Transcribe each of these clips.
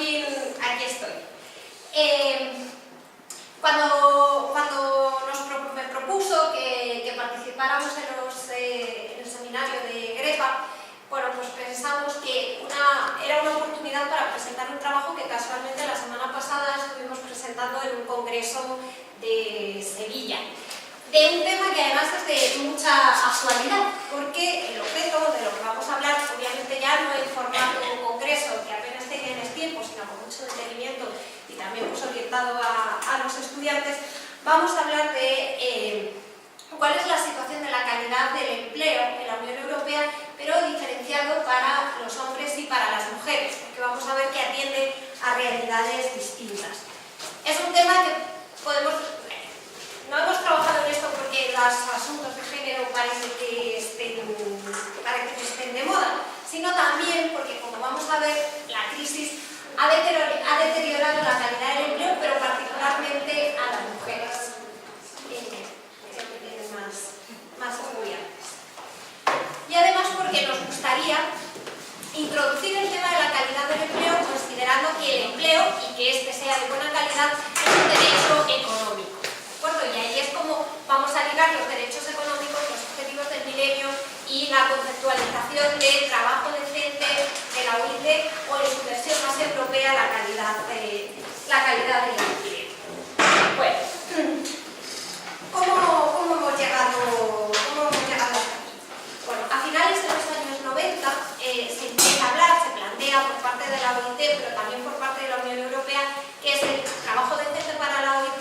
fin aquí estoy. Cuando me propuso que participáramos en el seminario de GREPA, bueno, pues pensamos que era una oportunidad para presentar un trabajo que casualmente la semana pasada estuvimos presentando en un congreso de Sevilla, de un tema que además es de mucha actualidad, porque el objeto de lo que vamos a hablar, obviamente ya no en formato de un congreso que apenas tienes tiempo, sino con mucho detenimiento y también pues orientado a los estudiantes, vamos a hablar de cuál es la situación de la calidad del empleo en la Unión Europea, pero diferenciado para los hombres y para las mujeres, porque vamos a ver que atiende a realidades distintas. Es un tema que no hemos trabajado en esto porque los asuntos de género parece que estén de moda, sino también porque, como vamos a ver, la crisis ha deteriorado la calidad del empleo, pero particularmente a las mujeres, que tienen más estudiantes. Y además porque nos gustaría introducir el tema de la calidad del empleo considerando que el empleo, y que este sea de buena calidad, es un derecho económico. ¿De acuerdo? Y ahí es como vamos a ligar los derechos económicos, los objetivos del milenio y la conceptualización del trabajo decente, de la OIT o en su versión más europea la calidad del empleo. Bueno, ¿cómo hemos llegado hasta aquí? Bueno, a finales de los años 90 se empieza a hablar, se plantea por parte de la OIT, pero también por parte de la Unión Europea, qué es el trabajo decente para la OIT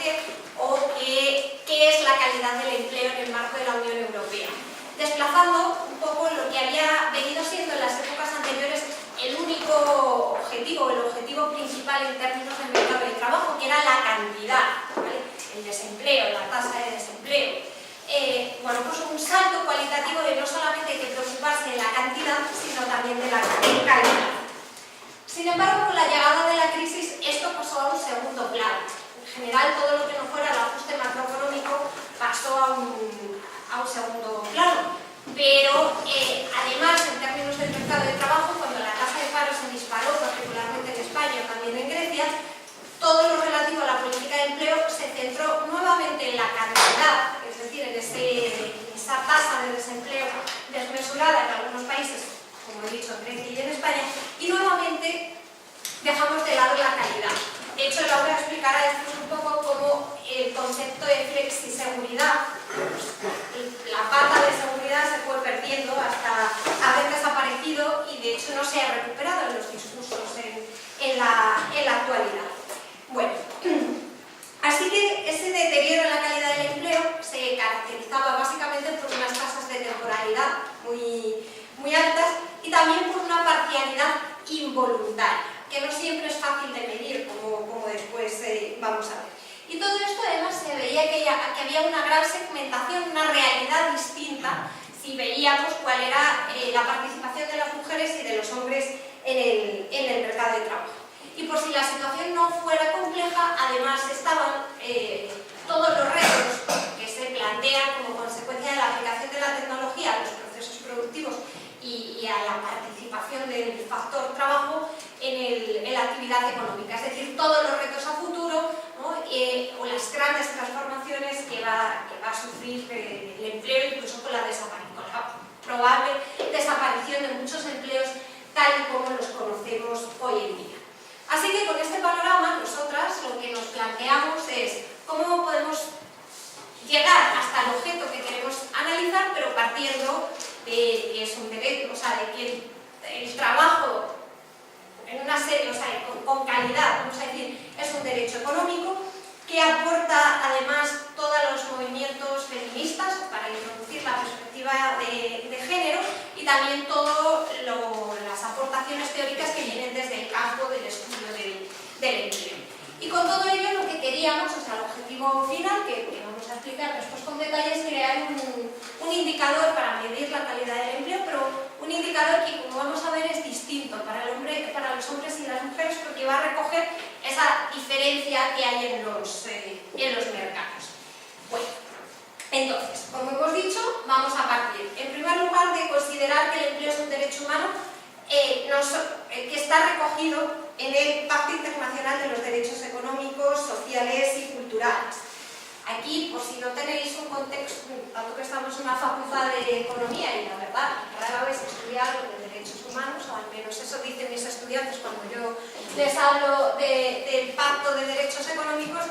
o qué es la calidad del empleo en el marco de la Unión Europea, desplazando un poco lo que había venido siendo en las épocas anteriores el único objetivo, el objetivo principal en términos del mercado del trabajo, que era la cantidad, ¿vale? El desempleo, la tasa de desempleo. Bueno, pues un salto cualitativo de no solamente hay que preocuparse de la cantidad, sino también de la calidad. Sin embargo, con la llegada de la crisis, esto pasó a un segundo plano. En general, todo lo que no fuera el ajuste macroeconómico pasó a un segundo plano. Pero, además, en términos del mercado de trabajo, cuando la tasa de paro se disparó, particularmente en España, también en Grecia, todo lo relativo a la política de empleo se centró nuevamente en la cantidad, es decir, en esa tasa de desempleo desmesurada en algunos países, como he dicho, en Grecia y en España, y nuevamente dejamos de lado la calidad. De hecho, Laura explicará después un poco cómo el concepto de flexiseguridad, la pata de seguridad se fue perdiendo hasta haber desaparecido y de hecho no se ha recuperado en los discursos en la actualidad. Bueno, así que ese deterioro en la calidad del empleo se caracterizaba básicamente por unas tasas de temporalidad muy altas y también por una parcialidad involuntaria, que no siempre es fácil de medir, como después vamos a ver. Y todo esto además se veía que había una gran segmentación, una realidad distinta, si veíamos cuál era la participación de las mujeres y de los hombres en el mercado de trabajo. Y por si la situación no fuera compleja, además estaban todos los retos que se plantean como consecuencia de la aplicación de la tecnología a los procesos productivos y a la participación del factor trabajo en la actividad económica, es decir, todos los retos a futuro, ¿no? O las grandes transformaciones que va a sufrir el empleo, incluso con la probable desaparición de muchos empleos tal y como los conocemos hoy en día. Así que con este panorama, nosotras lo que nos planteamos es cómo podemos llegar hasta el objeto que queremos analizar, pero partiendo de que es un derecho, o sea, de que el trabajo en una serie, o sea, con calidad, vamos a decir, es un derecho económico que aporta además todos los movimientos feministas para introducir la perspectiva de género y también todas las aportaciones teóricas que vienen desde el campo del estudio del empleo. Y con todo ello lo que queríamos, o sea, el objetivo final, que vamos a explicar después con detalle, es crear un indicador para medir la calidad del empleo, pero un indicador que, como vamos a ver, es distinto para los hombres y las mujeres porque va a recoger esa diferencia que hay en los mercados. Bueno, entonces, como hemos dicho, vamos a partir, en primer lugar, de considerar que el empleo es un derecho humano que está recogido en el Pacto Internacional de los Derechos Económicos, Sociales y Culturales. Aquí, por si no tenéis un contexto, tanto que estamos en una facultad de economía y la verdad, rara vez estudiar algo de derechos humanos, o al menos eso dicen mis estudiantes cuando yo les hablo del Pacto de Derechos Económicos,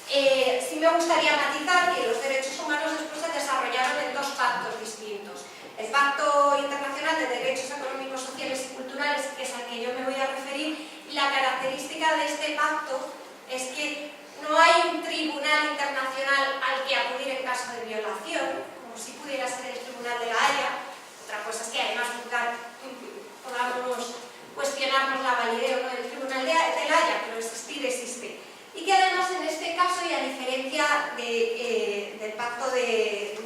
sí me gustaría matizar que los derechos humanos después se desarrollaron en dos pactos distintos. El Pacto Internacional de Derechos Económicos, Sociales y Culturales, que es al que yo me voy a referir, y la característica de este pacto es que no hay un tribunal internacional al que acudir en caso de violación, como si pudiera ser el Tribunal de la Haya. Otra cosa es que además podamos cuestionarnos la validez o no del Tribunal de la Haya, pero existir existe. Y que además en este caso, y a diferencia del Pacto de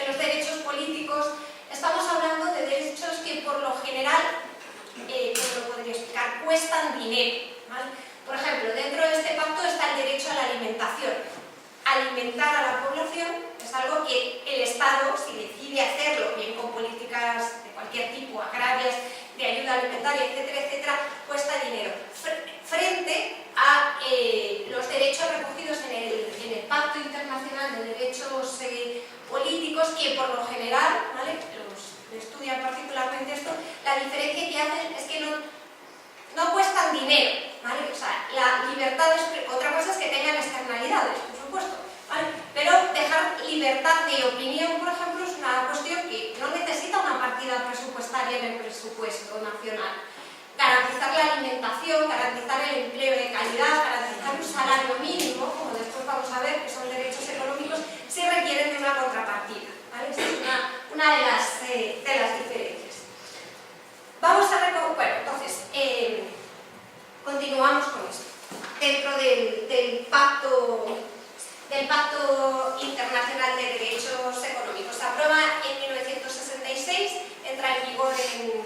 los derechos políticos, estamos hablando de derechos que por lo general, ¿cómo lo podría explicar?, cuestan dinero, ¿vale? Por ejemplo, dentro de este pacto está el derecho a la alimentación. Alimentar a la población es algo que el Estado, si decide hacerlo, bien con políticas de cualquier tipo, agrarias, de ayuda alimentaria, etcétera, etcétera, cuesta dinero. Frente a los derechos recogidos en el Pacto Internacional de Derechos Políticos, que por lo general, ¿vale?, los estudian particularmente esto, la diferencia que hacen es que no cuestan dinero, ¿vale? O sea, la libertad es, otra cosa es que tengan externalidades, por supuesto, ¿vale? Pero dejar libertad de opinión, por ejemplo, es una cuestión que no necesita una partida presupuestaria en el presupuesto nacional. Garantizar la alimentación, garantizar el empleo de calidad, garantizar un salario mínimo, como después vamos a ver que son derechos económicos, sí requieren de una contrapartida, ¿vale? Esa es una de las diferencias. Vamos a recoger, bueno, entonces, continuamos con esto. Dentro del Pacto Internacional de Derechos Económicos. Se aprueba en 1966, entra en vigor en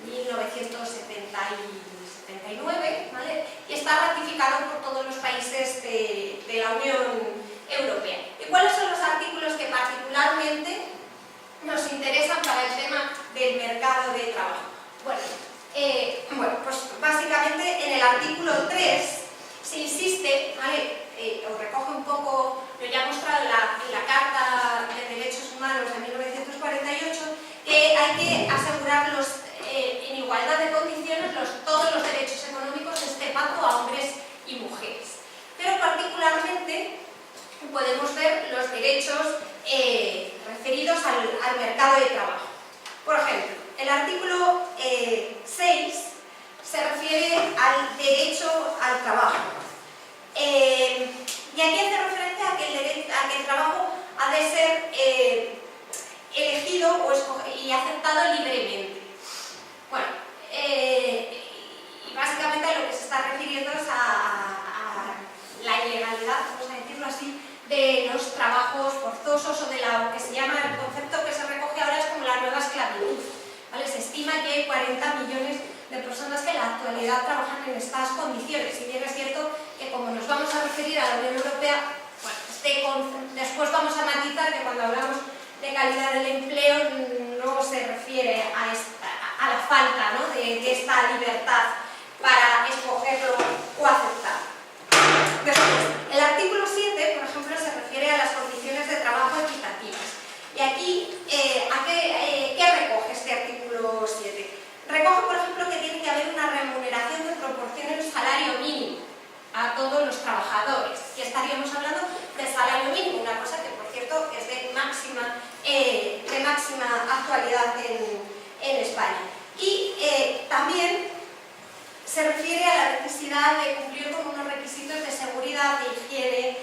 1979, ¿vale?, y está ratificado por todos los países de la Unión Europea. ¿Y cuáles son los artículos que particularmente nos interesan para el tema del mercado de trabajo? Bueno, pues básicamente en el artículo 3 se insiste, ¿vale?, os recoge un poco, lo ya he mostrado en la Carta de Derechos Humanos de 1948, que hay que asegurar en igualdad de condiciones todos los derechos económicos de este pacto a hombres y mujeres. Pero particularmente podemos ver los derechos referidos al mercado de trabajo. Por ejemplo, el artículo 6 se refiere al derecho al trabajo. Y aquí hace referencia a que el trabajo ha de ser elegido y aceptado libremente. Bueno, y básicamente a lo que se está refiriendo es a la ilegalidad, vamos a decirlo así, de los trabajos forzosos o de lo que se llama, el concepto que se recoge ahora es como la nueva esclavitud, ¿vale? Se estima que hay 40 millones de personas que en la actualidad trabajan en estas condiciones, y bien es cierto que como nos vamos a referir a la Unión Europea, bueno, después vamos a matizar que cuando hablamos de calidad del empleo no se refiere a la falta, ¿no?, de esta libertad para escogerlo o aceptarlo. Después, el artículo 7, por ejemplo, se refiere a las condiciones de trabajo equitativas. Y aquí, ¿qué recoge este artículo 7? Recoge, por ejemplo, que tiene que haber una remuneración que proporcione un salario mínimo a todos los trabajadores. Y estaríamos hablando de salario mínimo, una cosa que, por cierto, es de máxima actualidad en España. Y también se refiere a la necesidad de cumplir con unos requisitos de seguridad e higiene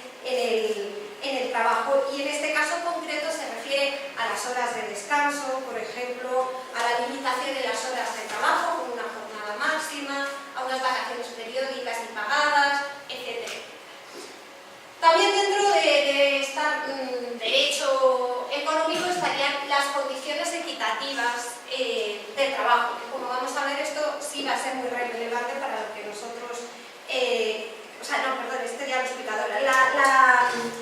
en el trabajo, y en este caso concreto se refiere a las horas de descanso, por ejemplo, a la limitación de las horas de trabajo con una jornada máxima, a unas vacaciones periódicas y pagadas, etc. También dentro de este derecho económico estarían las condiciones equitativas de trabajo, que como vamos a ver esto sí va a ser muy relevante para lo que nosotros... este ya lo he explicado ahora.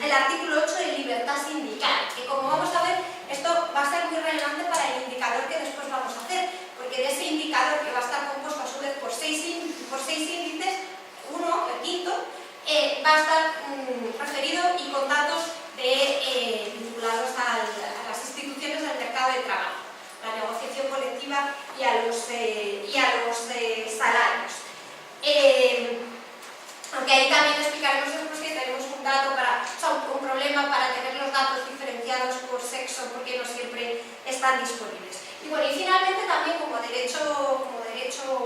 El artículo 8 de libertad sindical, que como vamos a ver, esto va a ser muy relevante para el indicador que después vamos a hacer, porque porque de ese indicador, que va a estar compuesto a su vez por seis índices, uno, el quinto, va a estar referido y con datos vinculados a las instituciones del mercado de trabajo, la negociación colectiva y a los salarios. Aunque ahí también explicaremos después que tenemos un dato un problema para tener los datos diferenciados por sexo, porque no siempre están disponibles. Y bueno, y finalmente también como derecho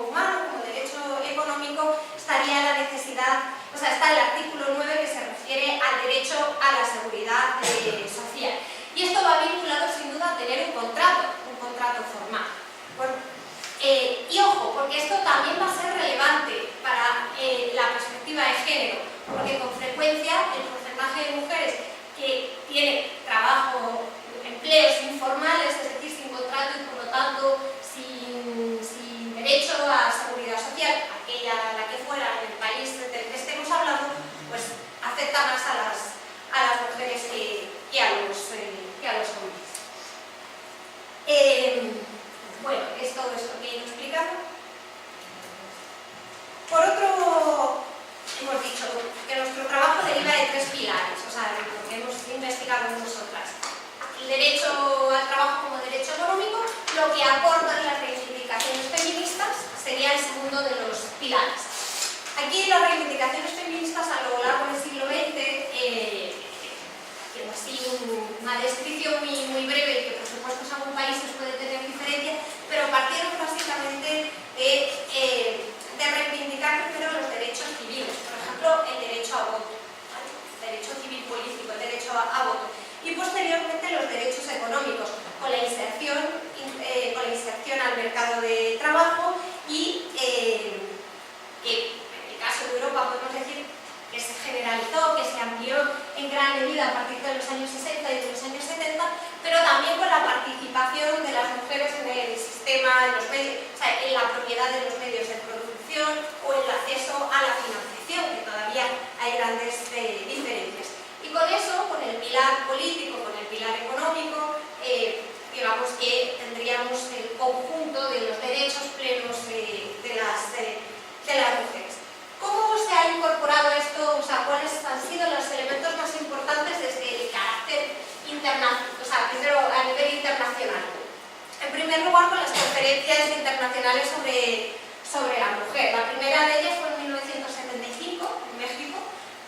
humano, como derecho económico, estaría la necesidad, o sea, está el artículo 9 que se refiere al derecho a la seguridad social. Y esto va vinculado sin duda a tener un contrato formal. Bueno, y ojo, porque esto también va a ser relevante para la perspectiva de género, porque con frecuencia el porcentaje de mujeres que tienen trabajo, empleos informales, es decir, sin contrato y por lo tanto sin derecho a seguridad social, aquella la que fuera en el país del que estemos hablando, pues afecta más a las mujeres que a los hombres. Bueno, es todo esto que he ido explicando. Por otro, hemos dicho que nuestro trabajo deriva de tres pilares, o sea, lo que hemos investigado nosotras. El derecho al trabajo como derecho económico, lo que aportan las reivindicaciones feministas, sería el segundo de los pilares. Aquí las reivindicaciones feministas a lo largo del siglo XX, tengo así una descripción muy breve y que por supuesto según países puede tener diferencia, pero partieron básicamente de reivindicar primero los derechos civiles, por ejemplo el derecho a voto, ¿vale? El derecho civil político, el derecho a voto, y posteriormente los derechos económicos, con la inserción al mercado de trabajo y que en el caso de Europa podemos decir que se generalizó, que se amplió en gran medida a partir de los años 60 y de los años 70, pero también con la participación de las mujeres en el sistema, en los medios, o sea, en la propiedad de los medios de producción o el acceso a la financiación, que todavía hay grandes diferencias. Y con eso, con el pilar político, con el pilar económico, digamos que tendríamos el conjunto de los derechos plenos de las mujeres. ¿Cómo se ha incorporado esto? O sea, ¿cuáles han sido los elementos más importantes desde el carácter internacional, o sea, primero a nivel internacional? En primer lugar, con las conferencias internacionales sobre la mujer. La primera de ellas fue en 1975, en México,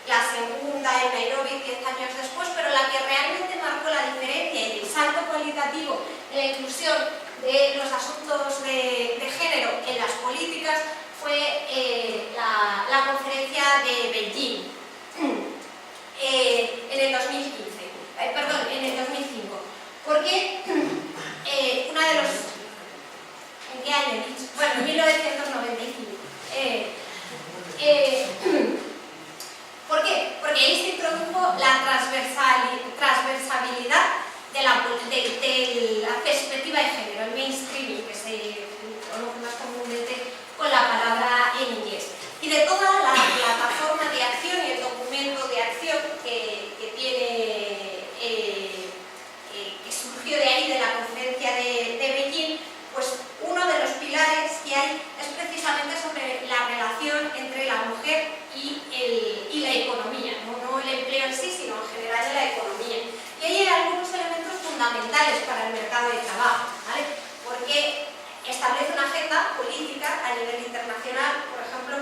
la segunda en Nairobi 10 años después, pero la que realmente marcó la diferencia y el salto cualitativo en la inclusión de los asuntos de género en las políticas fue la conferencia de Beijing en el 2005. Porque una de los... ¿En qué año he dicho? Bueno, en 1995. ¿Por qué? Porque ahí se introdujo la transversabilidad de la perspectiva de género, el mainstreaming, que se conoce más comúnmente con la palabra en inglés. Y de toda la plataforma de acción y el documento de acción que surgió de ahí, de la conferencia de Beijing, pues uno de los pilares que hay es precisamente sobre la relación entre la mujer y la economía, no el empleo en sí, sino en general de la economía. Y ahí hay algunos elementos fundamentales para el mercado de trabajo, ¿vale? Porque establece una agenda política a nivel internacional, por ejemplo,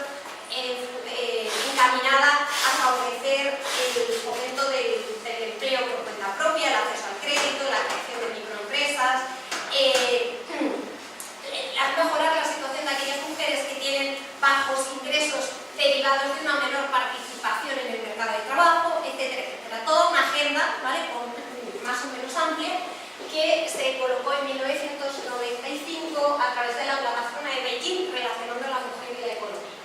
encaminada a favorecer el fomento del empleo por cuenta propia, el acceso al crédito, la creación de microempresas, mejorar la situación de aquellas mujeres que tienen bajos ingresos derivados de una menor participación en el mercado de trabajo, etcétera, etcétera. Toda una agenda, ¿vale?, más o menos amplia, que se colocó en 1995 a través de la plataforma de Beijing relacionando a la mujer y la economía.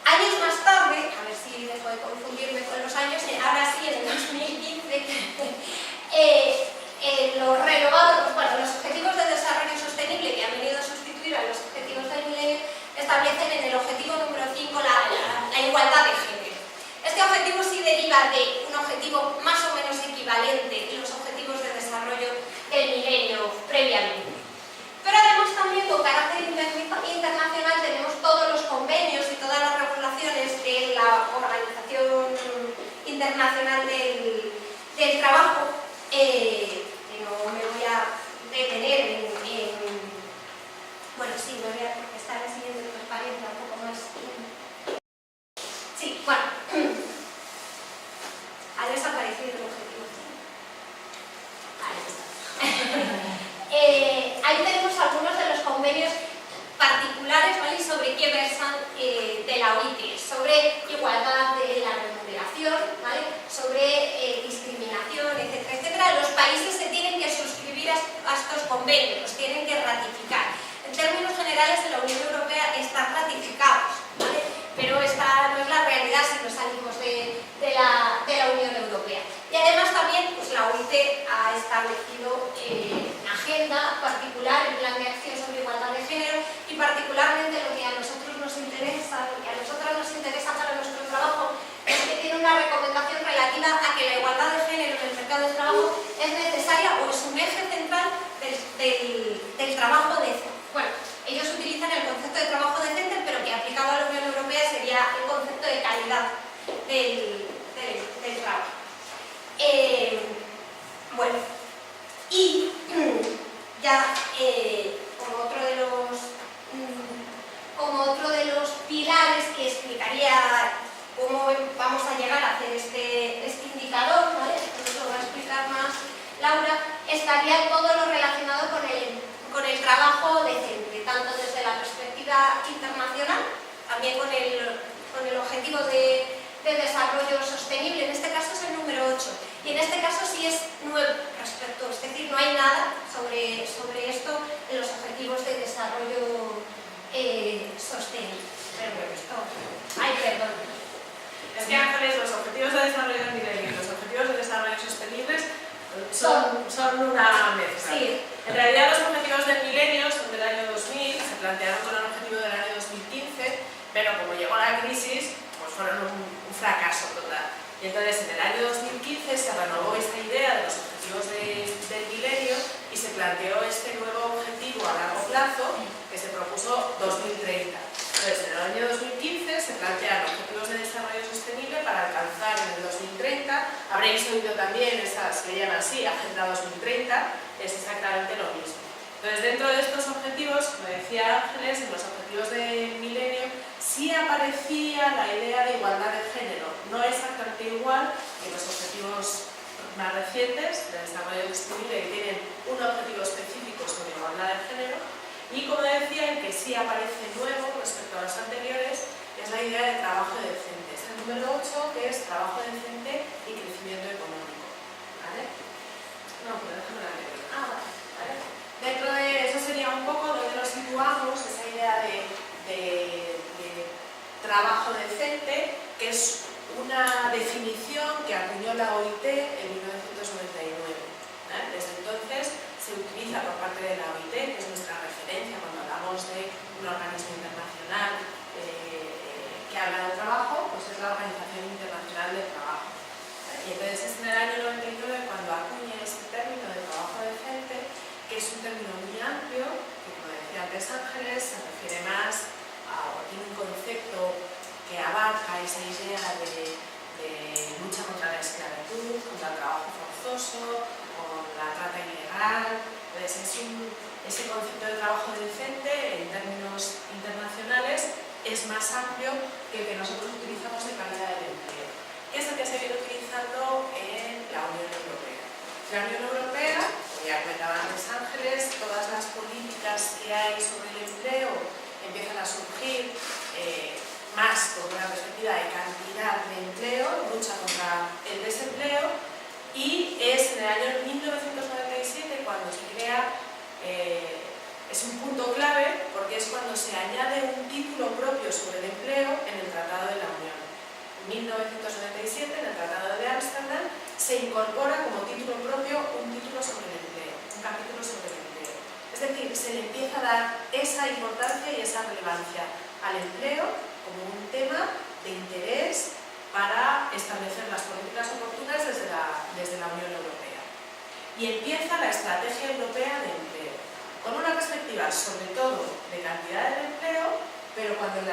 Años más tarde, a ver si dejo de confundirme con los años, ahora sí, en el 2015, lo renovado, pues bueno, los Objetivos de Desarrollo Sostenible, que han venido a sustituir a los Objetivos del Milenio, establecen en el objetivo número 5 la igualdad de género. Este objetivo sí deriva de un objetivo más o menos equivalente en los Objetivos de Desarrollo del Milenio previamente. Pero además también convenio, los tienen que ratificar. En términos generales, en la Unión Europea están ratificados, ¿vale? Pero esta no es la realidad si nos salimos de la Unión Europea. Y además también pues, la OIT ha establecido una agenda particular, en plan de acción sobre igualdad de género, y particularmente lo que a nosotros nos interesa, lo que a nosotras nos interesa para nuestro trabajo, es que tiene una recomendación relativa a que la igualdad de género en el mercado de trabajo es necesaria o es un eje central del trabajo decente. Bueno, ellos utilizan el concepto de trabajo decente, pero que aplicado a la Unión Europea sería el concepto de calidad del trabajo. Bueno, y ya como otro de los pilares que explicaría cómo vamos a llegar a hacer este indicador, ¿vale? Esto nos lo va a explicar más Laura, estaría todo lo relacionado con el trabajo decente, tanto desde la perspectiva internacional, también con el objetivo de desarrollo sostenible, en este caso es el número 8, y en este caso sí es nuevo respecto, es decir, no hay nada sobre esto en los objetivos de desarrollo sostenible. Pero bueno, esto... Ay, perdón. Es que Ángeles, los objetivos de desarrollo del milenio y los objetivos de desarrollo sostenibles son una mezcla. Sí. En realidad los objetivos del milenio son del año 2000, se plantearon con el objetivo del año 2015, pero como llegó la crisis, pues fueron un fracaso total. Y entonces en el año 2015 se renovó esta idea de los objetivos del milenio y se planteó este nuevo objetivo a largo plazo que se propuso 2030. Entonces en el año 2015 se plantean objetivos de desarrollo sostenible para alcanzar en el 2030. Habréis oído también esas que llaman así, Agenda 2030, es exactamente lo mismo. Entonces dentro de estos objetivos, como decía Ángeles, en los objetivos de milenio sí aparecía la idea de igualdad de género, no exactamente igual que los objetivos más recientes de desarrollo sostenible que tienen un objetivo específico sobre igualdad de género, y como decía, el que sí aparece nuevo respecto a los anteriores es la idea de trabajo decente. Es el número 8, que es trabajo decente y crecimiento económico. ¿Vale? No, pero déjame la leer. ¿Vale? Dentro de eso sería un poco donde nos situamos, esa idea de trabajo decente, que es una definición que acuñó la OIT en 1999. Desde entonces se utiliza por parte de la OIT, que es nuestra referencia cuando hablamos de un organismo internacional que habla del trabajo, pues es la Organización Internacional del Trabajo. Y entonces es en el año 99 cuando acuña este término de trabajo decente, que es un término muy amplio, que como decía antes Ángeles, se refiere más o tiene un concepto que abarca esa idea de lucha contra la esclavitud, contra el trabajo forzoso, con la trata ilegal. Entonces ese concepto de trabajo decente en términos internacionales es más amplio que el que nosotros utilizamos de calidad del empleo, que es el que se viene utilizando en la Unión Europea. La Unión Europea, como ya comentaba antes Ángeles, todas las políticas que hay sobre el empleo empiezan a surgir más con una perspectiva de cantidad de empleo, lucha contra el desempleo, y es en el año 1997 cuando se crea, es un punto clave porque es cuando se añade un título propio sobre el empleo en el Tratado de la Unión. En 1997, en el Tratado de Ámsterdam, se incorpora como título propio un título sobre el empleo, un capítulo sobre el empleo. Es decir, se le empieza a dar esa importancia y esa relevancia al empleo como un tema de interés para establecer las políticas oportunas desde la Unión Europea. Y empieza la Estrategia Europea de Empleo, con una perspectiva sobre todo de cantidad de empleo, pero cuando en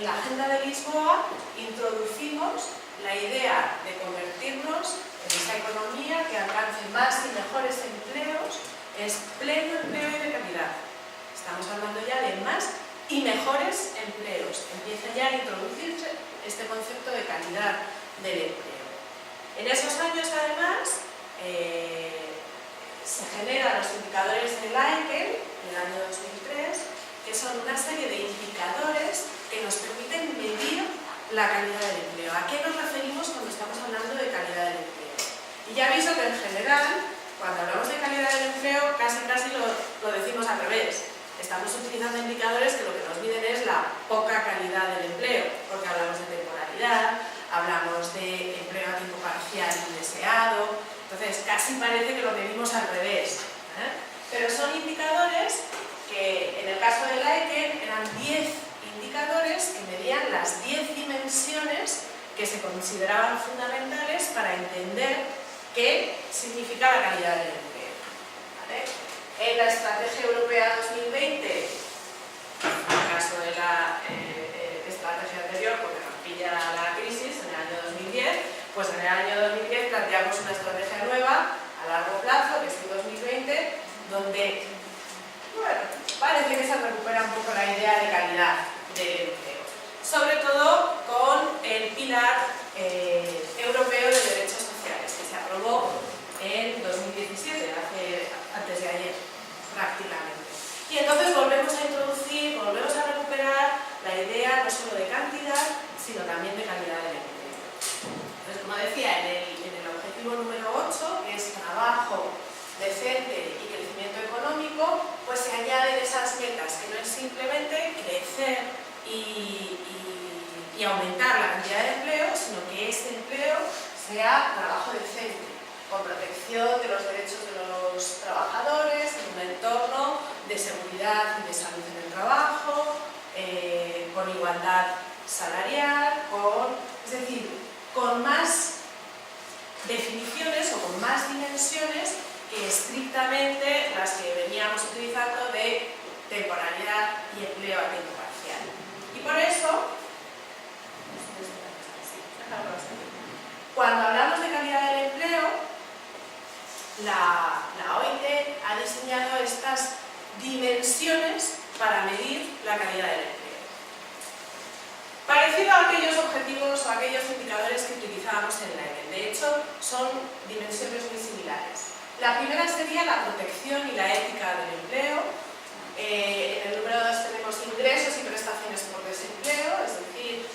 la Agenda de Lisboa introducimos la idea de convertirnos en esa economía que alcance más y mejores empleos, es pleno empleo y de calidad. Estamos hablando ya de más y mejores empleos. Empieza ya a introducirse este concepto de calidad del empleo. En esos años, además, se generan los indicadores de Likert en el año 2003, que son una serie de indicadores que nos permiten medir la calidad del empleo. ¿A qué nos referimos cuando estamos hablando de calidad del empleo? Y ya aviso que en general, cuando hablamos de calidad del empleo, casi lo decimos al revés. Estamos utilizando indicadores que lo que nos miden es la poca calidad del empleo, porque hablamos de temporalidad, hablamos de empleo a tiempo parcial indeseado, entonces casi parece que lo medimos al revés, ¿eh? Pero son indicadores que en el caso de la EQE eran 10 indicadores que medían las 10 dimensiones que se consideraban fundamentales para entender qué significa la calidad del empleo, ¿vale? En la Estrategia Europea 2020, en el caso de la estrategia anterior, porque nos pilla la crisis en el año 2010, pues en el año 2010 planteamos una estrategia nueva a largo plazo, que es el 2020, donde, bueno, parece que se recupera un poco la idea de calidad del empleo, sobre todo con el pilar europeo de derechos sociales, que se aprobó en 2017, antes de ayer, prácticamente. Y entonces volvemos a introducir, volvemos a recuperar la idea no solo de cantidad, sino también de calidad del empleo. Entonces, como decía, en el objetivo número 8, que es trabajo decente y crecimiento económico, pues se añaden esas metas, que no es simplemente crecer y aumentar la cantidad de empleo, sino que ese empleo sea trabajo decente, con protección de los derechos de los trabajadores, en un entorno de seguridad y de salud en el trabajo, con igualdad salarial, es decir, con más definiciones o con más dimensiones que estrictamente las que veníamos utilizando de temporalidad y empleo a tiempo parcial. Y por eso, cuando hablamos de calidad del empleo, la OIT ha diseñado estas dimensiones para medir la calidad del empleo. Parecido a aquellos objetivos o aquellos indicadores que utilizábamos en la EQE. De hecho, son dimensiones muy similares. La primera sería la protección y la ética del empleo. En el número 2 tenemos ingresos y prestaciones por desempleo, es decir,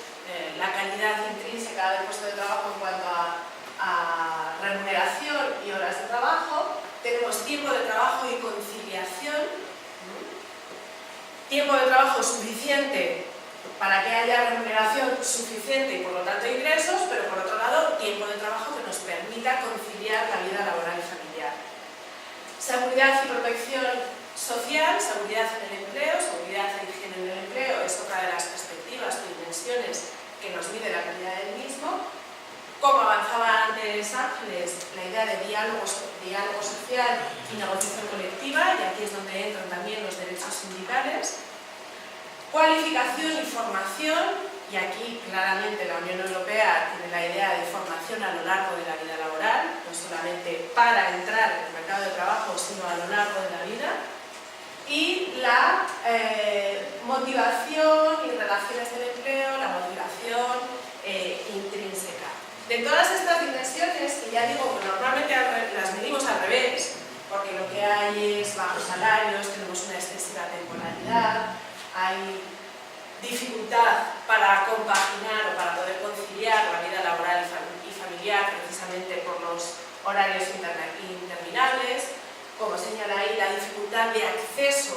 la calidad intrínseca del puesto de trabajo en cuanto a remuneración y horas de trabajo. Tenemos tiempo de trabajo y conciliación. Tiempo de trabajo suficiente para que haya remuneración suficiente y por lo tanto ingresos, pero por otro lado tiempo de trabajo que nos permita conciliar la vida laboral y familiar. Seguridad y protección social, seguridad en el empleo, seguridad e higiene en el empleo es otra de las perspectivas o dimensiones que nos mide la calidad del mismo. Como avanzaba antes Ángeles, la idea de diálogo social y negociación colectiva, y aquí es donde entran también los derechos sindicales. Cualificación y formación, y aquí claramente la Unión Europea tiene la idea de formación a lo largo de la vida laboral, no solamente para entrar en el mercado de trabajo, sino a lo largo de la vida. Y la motivación y relaciones del empleo, la motivación intrínseca. De todas estas dimensiones, que ya digo que normalmente las medimos al revés, porque lo que hay es bajos salarios, tenemos una excesiva temporalidad, hay dificultad para compaginar o para poder conciliar la vida laboral y familiar precisamente por los horarios interminables, como señala ahí, la dificultad de acceso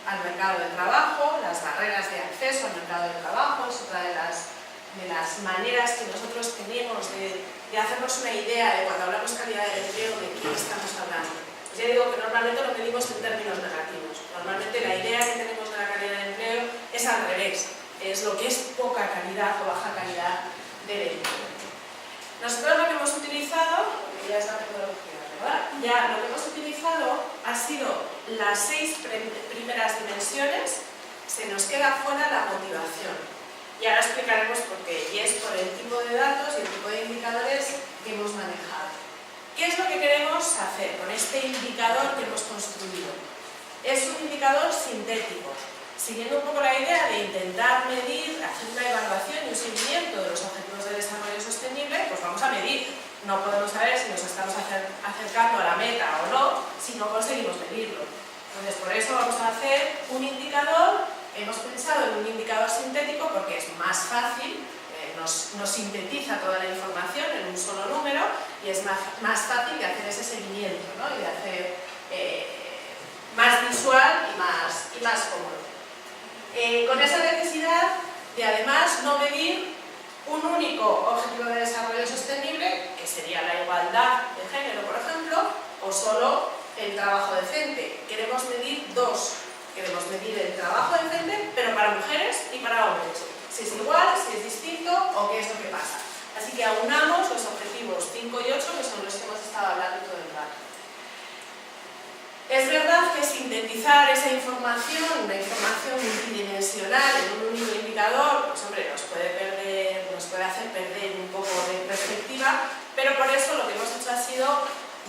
al mercado de trabajo, las barreras de acceso al mercado de trabajo, es otra de las maneras que nosotros tenemos de hacernos una idea de cuando hablamos calidad del empleo, de qué estamos hablando. Pues ya digo que normalmente lo medimos en términos negativos. Normalmente la idea que tenemos de la calidad del empleo es al revés, es lo que es poca calidad o baja calidad del empleo. Nosotros lo que hemos utilizado, porque ya es la metodología, ¿verdad? Ya lo que hemos utilizado ha sido las 6 primeras dimensiones, se nos queda fuera la motivación. Y ahora explicaremos por qué, y es por el tipo de datos y el tipo de indicadores que hemos manejado. ¿Qué es lo que queremos hacer con este indicador que hemos construido? Es un indicador sintético, siguiendo un poco la idea de intentar medir, hacer una evaluación y un seguimiento de los objetivos de desarrollo sostenible, pues vamos a medir. No podemos saber si nos estamos acercando a la meta o no, si no conseguimos medirlo. Entonces, por eso vamos a hacer un indicador. Hemos pensado en un indicador sintético porque es más fácil, nos sintetiza toda la información en un solo número y es más fácil de hacer ese seguimiento, ¿no? Y de hacer más visual y más cómodo. Con esa necesidad de además no medir un único objetivo de desarrollo sostenible, que sería la igualdad de género, por ejemplo, o solo el trabajo decente. Queremos medir dos. Queremos medir el trabajo decente, pero para mujeres y para hombres. Si es igual, si es distinto o qué es lo que pasa. Así que aunamos los objetivos 5 y 8, que son los que hemos estado hablando todo el rato. Es verdad que sintetizar esa información, una información multidimensional en un único indicador, pues hombre, nos puede hacer perder un poco de perspectiva, pero por eso lo que hemos hecho ha sido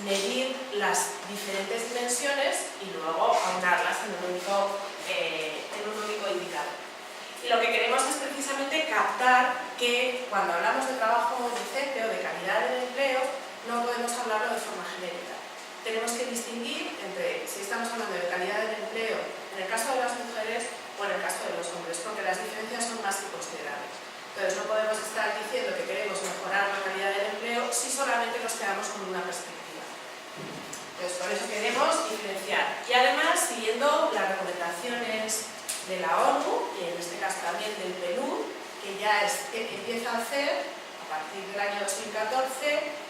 medir las diferentes dimensiones y luego aunarlas en un único indicador. Y lo que queremos es precisamente captar que cuando hablamos de trabajo decente o de calidad del empleo, no podemos hablarlo de forma genérica. Tenemos que distinguir entre si estamos hablando de calidad del empleo en el caso de las mujeres o en el caso de los hombres, porque las diferencias son más que considerables. Entonces no podemos estar diciendo que queremos mejorar la calidad del empleo si solamente nos quedamos con una perspectiva. Entonces por eso queremos diferenciar. Y además, siguiendo las recomendaciones de la ONU, y en este caso también del PNUD, que ya empieza a hacer, a partir del año 2014,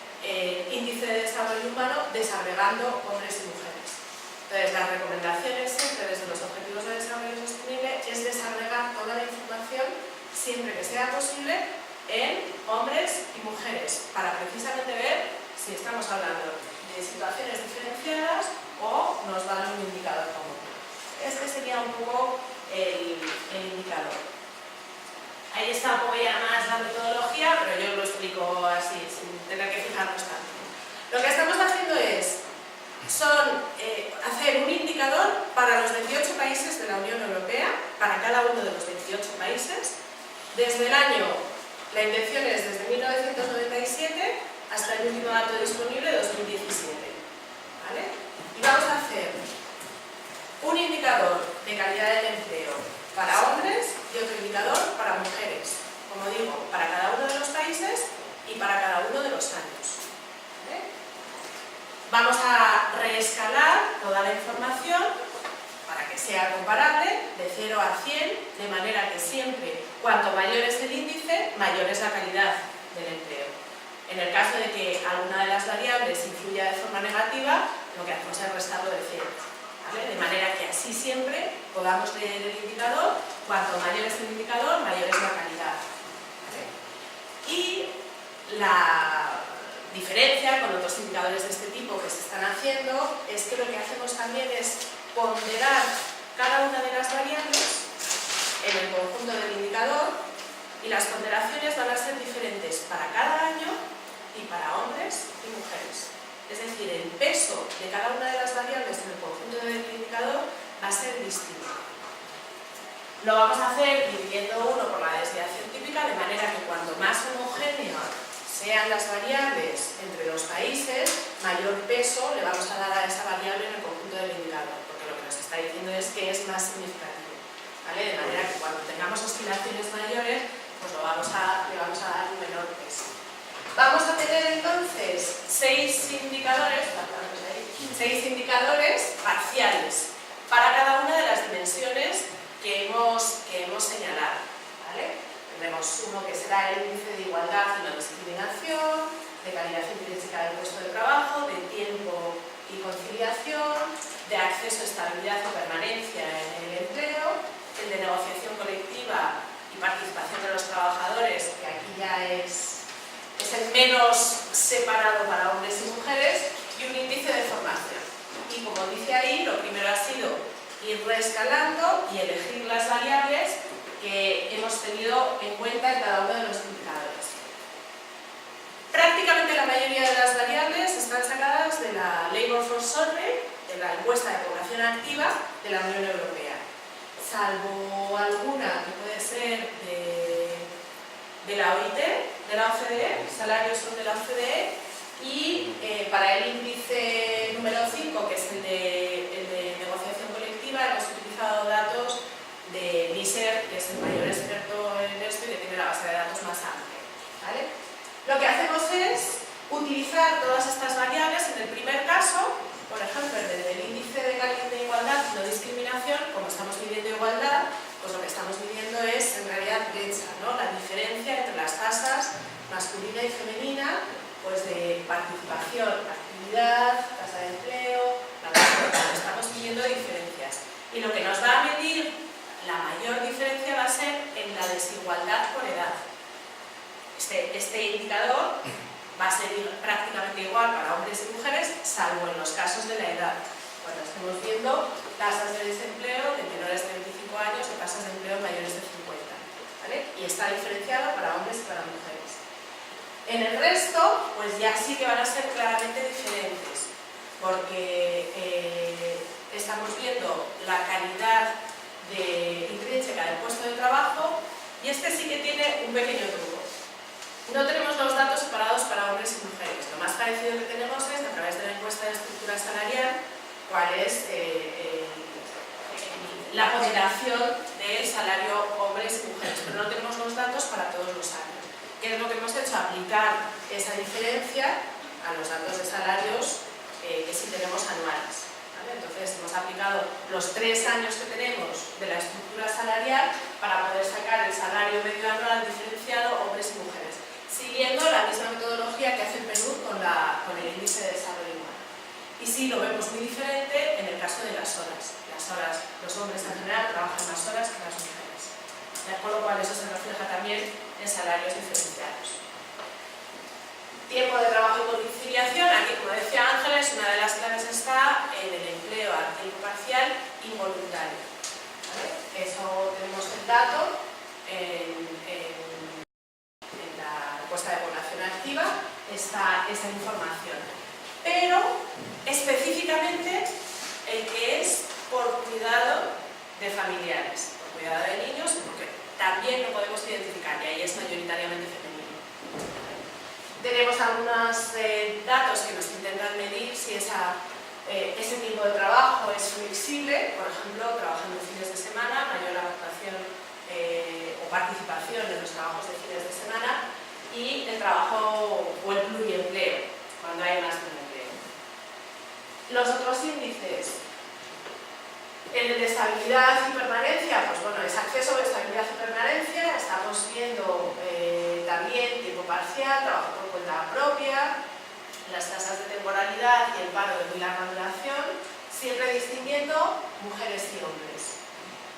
índice de desarrollo humano desagregando hombres y mujeres. Entonces, las recomendaciones siempre desde los objetivos de desarrollo sostenible es desagregar toda la información siempre que sea posible en hombres y mujeres, para precisamente ver si estamos hablando de situaciones diferenciadas o nos dan un indicador común. Este sería un poco el indicador. Ahí está un poco ya más la metodología, pero yo lo explico así, sin tener que fijarnos tanto. Lo que estamos haciendo es hacer un indicador para los 28 países de la Unión Europea, para cada uno de los 28 países, desde el año, la intención es desde 1997 hasta el último dato disponible, 2017. ¿Vale? Y vamos a hacer un indicador de calidad del empleo para hombres y otro indicador para mujeres, como digo, para cada uno de los países y para cada uno de los años. ¿Vale? Vamos a reescalar toda la información para que sea comparable de 0 a 100, de manera que siempre, cuanto mayor es el índice, mayor es la calidad del empleo. En el caso de que alguna de las variables influya de forma negativa, lo que hacemos es restarlo de 0. ¿Vale? De manera que así siempre podamos leer el indicador, cuanto mayor es el indicador, mayor es la calidad. ¿Vale? Y la diferencia con otros indicadores de este tipo que se están haciendo es que lo que hacemos también es ponderar cada una de las variables en el conjunto del indicador, y las ponderaciones van a ser diferentes para cada año y para hombres y mujeres. Es decir, el peso de cada una de las variables en el conjunto del indicador va a ser distinto. Lo vamos a hacer dividiendo uno por la desviación típica, de manera que cuanto más homogéneas sean las variables entre los países, mayor peso le vamos a dar a esa variable en el conjunto del indicador, porque lo que nos está diciendo es que es más significativo. ¿Vale? De manera que cuando tengamos oscilaciones mayores, pues le vamos a dar un menor peso. Vamos a tener entonces 6 indicadores parciales para cada una de las dimensiones que hemos señalado. ¿Vale? Tendremos uno que será el índice de igualdad y no discriminación, de calidad intrínseca del puesto de trabajo, de tiempo y conciliación, de acceso, estabilidad o permanencia en el empleo, el de negociación colectiva y participación de los trabajadores, que aquí ya es el menos separado para hombres y mujeres, y un índice de formación. Y como dice ahí, lo primero ha sido ir reescalando y elegir las variables que hemos tenido en cuenta en cada uno de los indicadores. Prácticamente la mayoría de las variables están sacadas de la Labour Force Survey, de la encuesta de población activa de la Unión Europea, salvo alguna que puede ser de la OIT, de la OCDE, salarios son de la OCDE, y para el índice número 5, que es el de negociación colectiva, hemos utilizado datos de NISER, que es el mayor experto en esto y que tiene la base de datos más amplia. ¿Vale? Lo que hacemos es utilizar todas estas variables, en el primer caso, por ejemplo, el índice de igualdad y no discriminación, como estamos midiendo igualdad, pues lo que estamos midiendo es en realidad brecha, ¿no? La diferencia entre las tasas masculina y femenina, pues de participación, actividad, tasa de empleo, estamos midiendo diferencias. Y lo que nos va a medir la mayor diferencia va a ser en la desigualdad por edad. Este indicador va a ser prácticamente igual para hombres y mujeres, salvo en los casos de la edad. Cuando estemos viendo tasas de desempleo de menores de 25 años o tasas de empleo mayores de 50. ¿Vale? Y está diferenciado para hombres y para mujeres. En el resto, pues ya sí que van a ser claramente diferentes, porque estamos viendo la calidad intrínseca del puesto de trabajo, y este sí que tiene un pequeño truco. No tenemos los datos separados para hombres y mujeres. Lo más parecido que tenemos es, a través de la encuesta de estructura salarial, cuál es la ponderación del salario hombres y mujeres, pero no tenemos los datos para todos los años. ¿Qué es lo que hemos hecho? Aplicar esa diferencia a los datos de salarios que sí tenemos anuales. ¿Vale? Entonces hemos aplicado los 3 años que tenemos de la estructura salarial para poder sacar el salario medio anual diferenciado hombres y mujeres, siguiendo la misma metodología que hace el PNUD con el índice de desarrollo humano. Y sí, lo vemos muy diferente en el caso de las horas. Los hombres en general trabajan más horas que las mujeres. Con lo cual eso se refleja también en salarios diferenciados. Tiempo de trabajo y conciliación, aquí como decía Ángeles, una de las claves está en el empleo a tiempo parcial involuntario. ¿Vale? Eso tenemos el dato en la encuesta de población activa, está esa información. Pero específicamente el que es por cuidado de familiares, por cuidado de niños, porque también lo podemos identificar y ahí es mayoritariamente femenino. Tenemos algunos datos que nos intentan medir si ese tipo de trabajo es flexible, por ejemplo, trabajando fines de semana, mayor adaptación o participación en los trabajos de fines de semana, y el trabajo o el pluriempleo, cuando hay más de un empleo. Los otros índices, el de estabilidad y permanencia, pues bueno, es acceso, estabilidad y permanencia. Estamos viendo también tiempo parcial, trabajo por cuenta propia, las tasas de temporalidad y el paro de muy larga duración, siempre distinguiendo mujeres y hombres.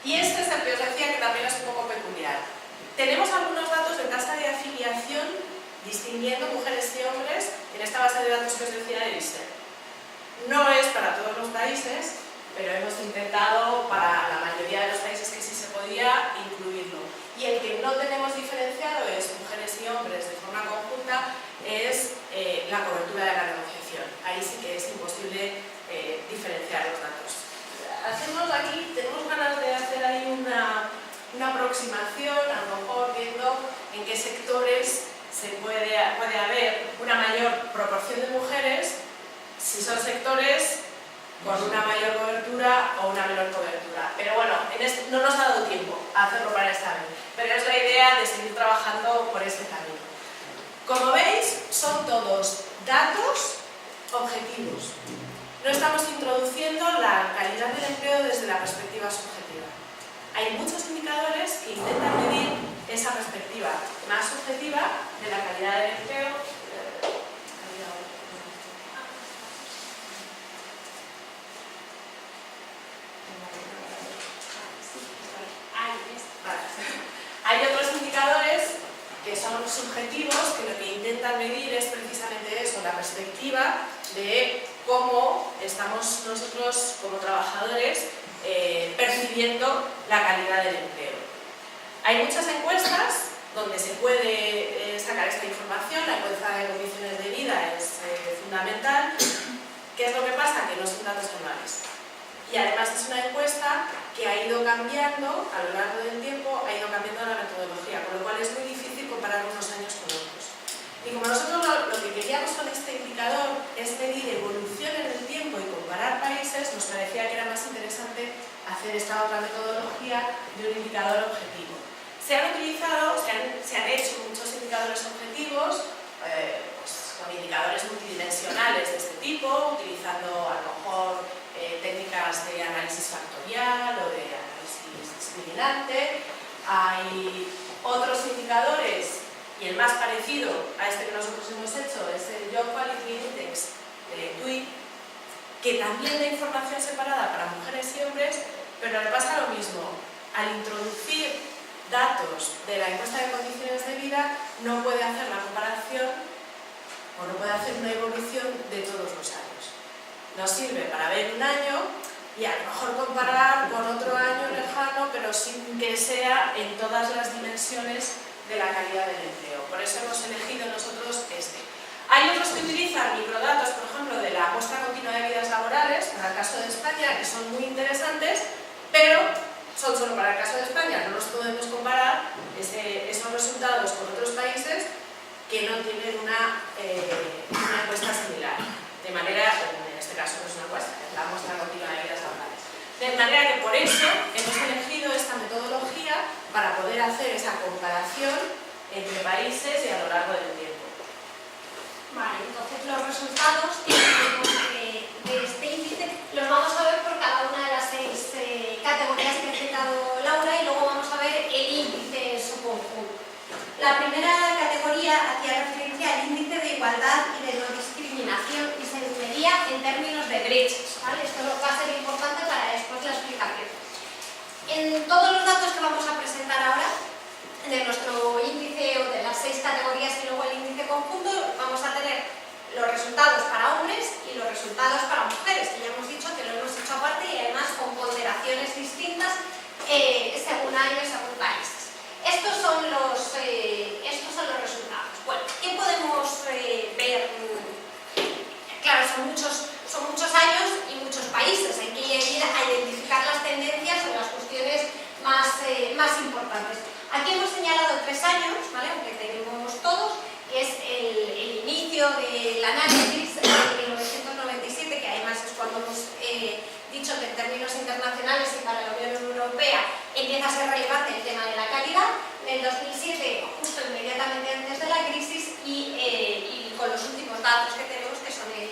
Y este es el que os decía que también es un poco peculiar. Tenemos algunos datos de tasa de afiliación distinguiendo mujeres y hombres en esta base de datos que os decía de ISER. No es para todos los países, pero hemos intentado para la mayoría de los países que sí se podía incluirlo. Y el que no tenemos diferenciado es mujeres y hombres de forma conjunta, es la cobertura de la negociación. Ahí sí que es imposible diferenciar los datos. Tenemos ganas de hacer ahí una aproximación, a lo mejor viendo en qué sectores puede haber una mayor proporción de mujeres, si son sectores con una mayor cobertura o una menor cobertura. Pero bueno, no nos ha dado tiempo a hacerlo para esta vez, pero es la idea de seguir trabajando por este camino. Como veis, son todos datos objetivos. No estamos introduciendo la calidad del empleo desde la perspectiva subjetiva. Hay muchos indicadores que intentan medir esa perspectiva más subjetiva de la calidad del empleo. Hay otros indicadores que son subjetivos, que lo que intentan medir es precisamente eso, la perspectiva de cómo estamos nosotros como trabajadores percibiendo la calidad del empleo. Hay muchas encuestas donde se puede sacar esta información. La encuesta de condiciones de vida es fundamental. ¿Qué es lo que pasa? Que no son datos anuales. Y además es una encuesta que ha ido cambiando a lo largo del tiempo, ha ido cambiando la metodología, con lo cual es muy difícil comparar unos años con otros. Y como nosotros lo que queríamos con este indicador es medir evolución en el tiempo y comparar países, nos parecía que era más interesante hacer esta otra metodología de un indicador objetivo. Se han hecho muchos indicadores objetivos, pues, con indicadores multidimensionales de este tipo, utilizando a lo mejor técnicas de análisis factorial o de análisis discriminante. Hay otros indicadores, y el más parecido a este que nosotros hemos hecho es el Job Quality Index de TUI, que también da información separada para mujeres y hombres, pero le pasa lo mismo. Al introducir datos de la encuesta de condiciones de vida, no puede hacer la comparación o no puede hacer una evolución de todos los años. Nos sirve para ver un año y a lo mejor comparar con otro año lejano, pero sin que sea en todas las dimensiones de la calidad del empleo. Por eso hemos elegido nosotros este. Hay otros que utilizan microdatos, por ejemplo, de la muestra continua de vidas laborales, para el caso de España, que son muy interesantes, pero son solo para el caso de España. No nos podemos comparar esos resultados con otros países que no tienen una encuesta similar. De manera, en este caso no es una encuesta, es la muestra continua de vidas laborales. De manera que por eso hemos elegido esta metodología para poder hacer esa comparación entre países y a lo largo del tiempo. Vale, entonces los resultados que tenemos de este índice los vamos a ver por cada una de las 6 categorías que ha citado Laura, y luego vamos a ver el índice en su conjunto. La primera categoría hacía referencia al índice de igualdad y de no discriminación, y se medía en términos de brechas, ¿vale? Esto va a ser importante para después la explicación. En todos los datos que vamos a presentar ahora, de nuestro índice o de las 6 categorías y luego el índice conjunto, vamos a tener los resultados para hombres y los resultados para mujeres, que ya hemos dicho que lo hemos hecho aparte y además con ponderaciones distintas según años, según países. Estos son los resultados. Bueno, ¿qué podemos ver? Claro, son muchos años y muchos países. Hay que ir a identificar las tendencias o las cuestiones más importantes. Aquí hemos señalado 3 años, ¿vale? Aunque tenemos todos, que es el inicio del análisis de 1997, que además es cuando hemos dicho que en términos internacionales y para la Unión Europea empieza a ser relevante el tema de la calidad. En el 2007, justo inmediatamente antes de la crisis, y con los últimos datos que tenemos, que son el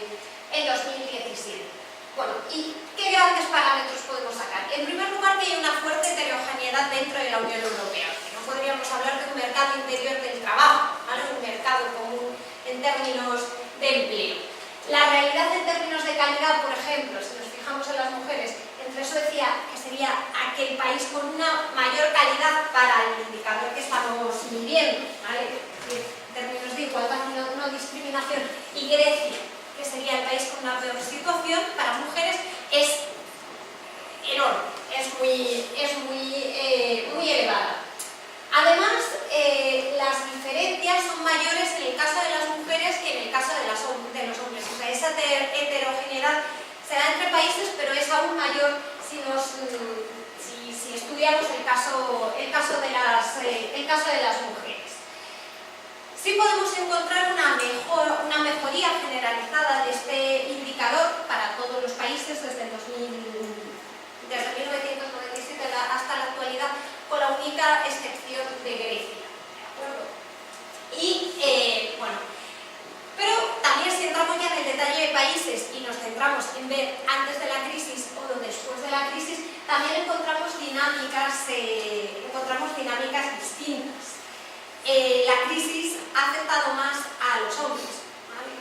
2017. Bueno, ¿y qué grandes parámetros podemos sacar? En primer lugar, que hay una fuerte heterogeneidad dentro de la Unión Europea. No podríamos hablar de un mercado interior del trabajo, ¿vale? Un mercado común en términos de empleo. La realidad en términos de calidad, por ejemplo, si nos fijamos en las mujeres, entre Suecia, que sería aquel país con una mayor calidad para el indicador que estamos midiendo, ¿vale? En términos de igualdad y no discriminación, y Grecia, que sería el país con una peor situación, para mujeres es enorme, es muy elevada. Además, las diferencias son mayores en el caso de las mujeres que en el caso de los hombres. O sea, esa heterogeneidad se da entre países, pero es aún mayor si estudiamos el caso de las mujeres. Sí podemos encontrar una mejoría generalizada de este indicador para todos los países desde 1997 hasta la actualidad, con la única excepción de Grecia. ¿De acuerdo? Y bueno, pero también si entramos ya en el detalle de países y nos centramos en ver antes de la crisis o después de la crisis, también encontramos dinámicas distintas. La crisis ha afectado más a los hombres, ¿vale?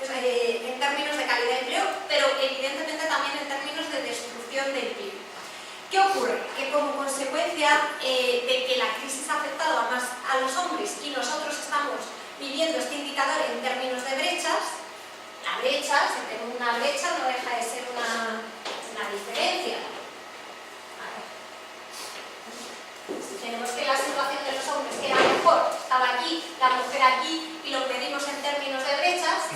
En términos de calidad de empleo, pero evidentemente también en términos de destrucción de empleo. ¿Qué ocurre? Que como consecuencia de que la crisis ha afectado más a los hombres y nosotros estamos viviendo este indicador en términos de brechas, la brecha, si tengo una brecha, no deja de ser una diferencia. Si tenemos que la situación de los hombres era mejor, estaba aquí, la mujer aquí, y lo medimos en términos de brechas,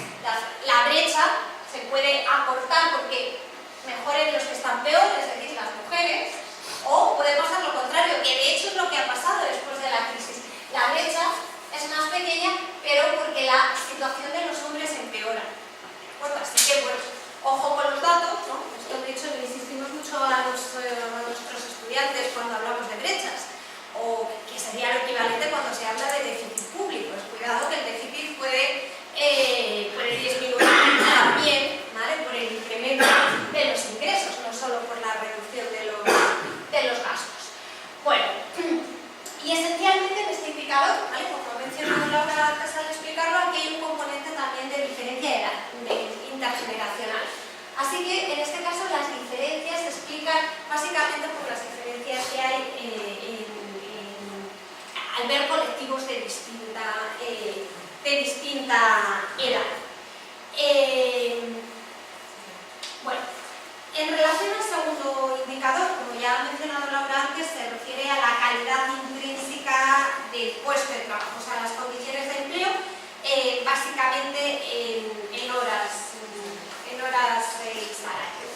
la brecha se puede acortar porque mejoren los que están peor, es decir, las mujeres, o podemos hacer lo contrario, que de hecho es lo que ha pasado después de la crisis. La brecha es más pequeña, pero porque la situación de los hombres empeora. Bueno, así que, pues, ojo con los datos, ¿no? Esto, de hecho, le insistimos mucho a nuestros estudiantes cuando hablamos de brechas, o que sería lo equivalente cuando se habla de déficit público. Pues cuidado que el déficit puede edad. Bueno, en relación al segundo indicador, como ya ha mencionado Laura antes, se refiere a la calidad intrínseca del puesto de trabajo, o sea, las condiciones de empleo, básicamente en horas y salario.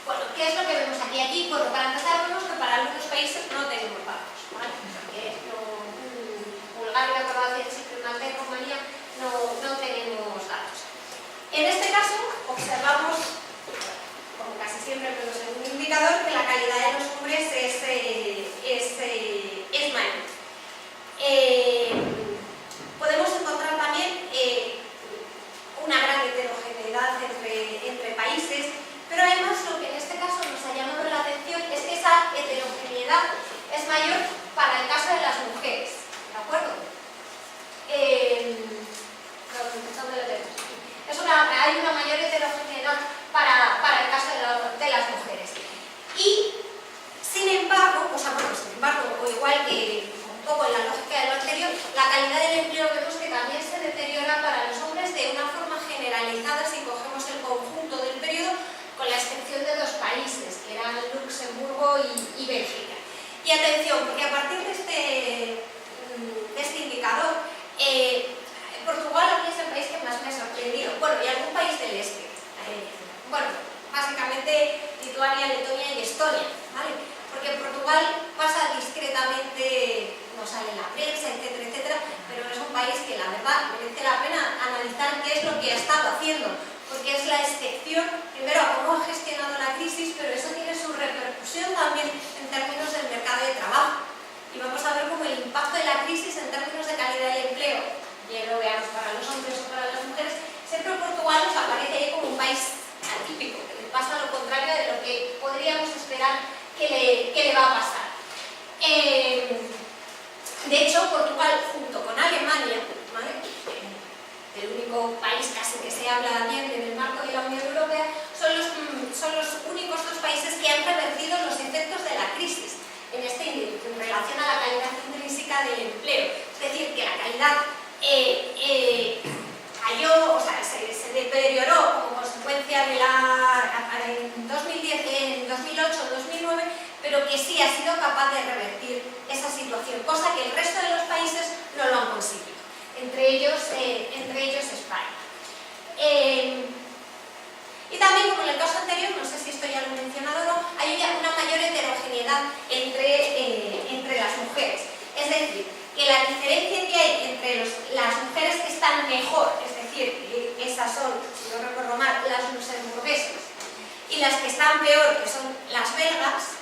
Bueno, ¿qué es lo que vemos aquí? Aquí, bueno, para empezar, vemos que para algunos países no tenemos datos, ¿vale? Porque Bulgaria, Croacia, Chipre, Malta y Rumanía no tenemos datos. En este caso, observamos, como casi siempre, pero según un indicador, que la calidad de los hombres es mayor. Podemos encontrar también una gran heterogeneidad entre países, pero además lo que en este caso nos ha llamado la atención es que esa heterogeneidad es mayor para el caso de las mujeres, ¿de acuerdo? Hay una mayor heterogeneidad para el caso de las mujeres. Y, sin embargo, o igual que un poco en la lógica de lo anterior, la calidad del empleo vemos que también se deteriora para los hombres de una forma generalizada si cogemos el conjunto del periodo, con la excepción de dos países, que eran Luxemburgo y Bélgica. Y atención, porque a partir de este indicador, Portugal a mí es el país que más me ha sorprendido. Bueno, y algún país del este. Bueno, básicamente Lituania, Letonia y Estonia, ¿vale? Porque Portugal pasa discretamente, no sale en la prensa, etcétera, etcétera, pero es un país que la verdad merece la pena analizar qué es lo que ha estado haciendo, porque es la excepción, primero, a cómo ha gestionado la crisis, pero eso tiene su repercusión también en términos del mercado de trabajo. Y vamos a ver cómo el impacto de la crisis en términos de calidad del empleo, ya lo veamos para los hombres o para las mujeres, siempre Portugal nos aparece ahí como un país atípico, que le pasa lo contrario de lo que podríamos esperar que le va a pasar. De hecho, Portugal, junto con Alemania, ¿vale?, el único país casi que se habla bien en el marco de la Unión Europea, son los únicos dos países que han revertido los efectos de la crisis en relación a la calidad intrínseca del empleo. Es decir, que la calidad cayó, o sea, se deterioró como consecuencia de en 2010, en 2008, 2009, pero que sí ha sido capaz de revertir esa situación, cosa que el resto de los países no lo han conseguido, entre ellos España. Y también, como en el caso anterior, no sé si esto ya lo he mencionado o no, hay una mayor heterogeneidad entre las mujeres. Es decir, que la diferencia que hay entre las mujeres que están mejor, es decir, esas son, si no recuerdo mal, las luxemburguesas, y las que están peor, que son las belgas,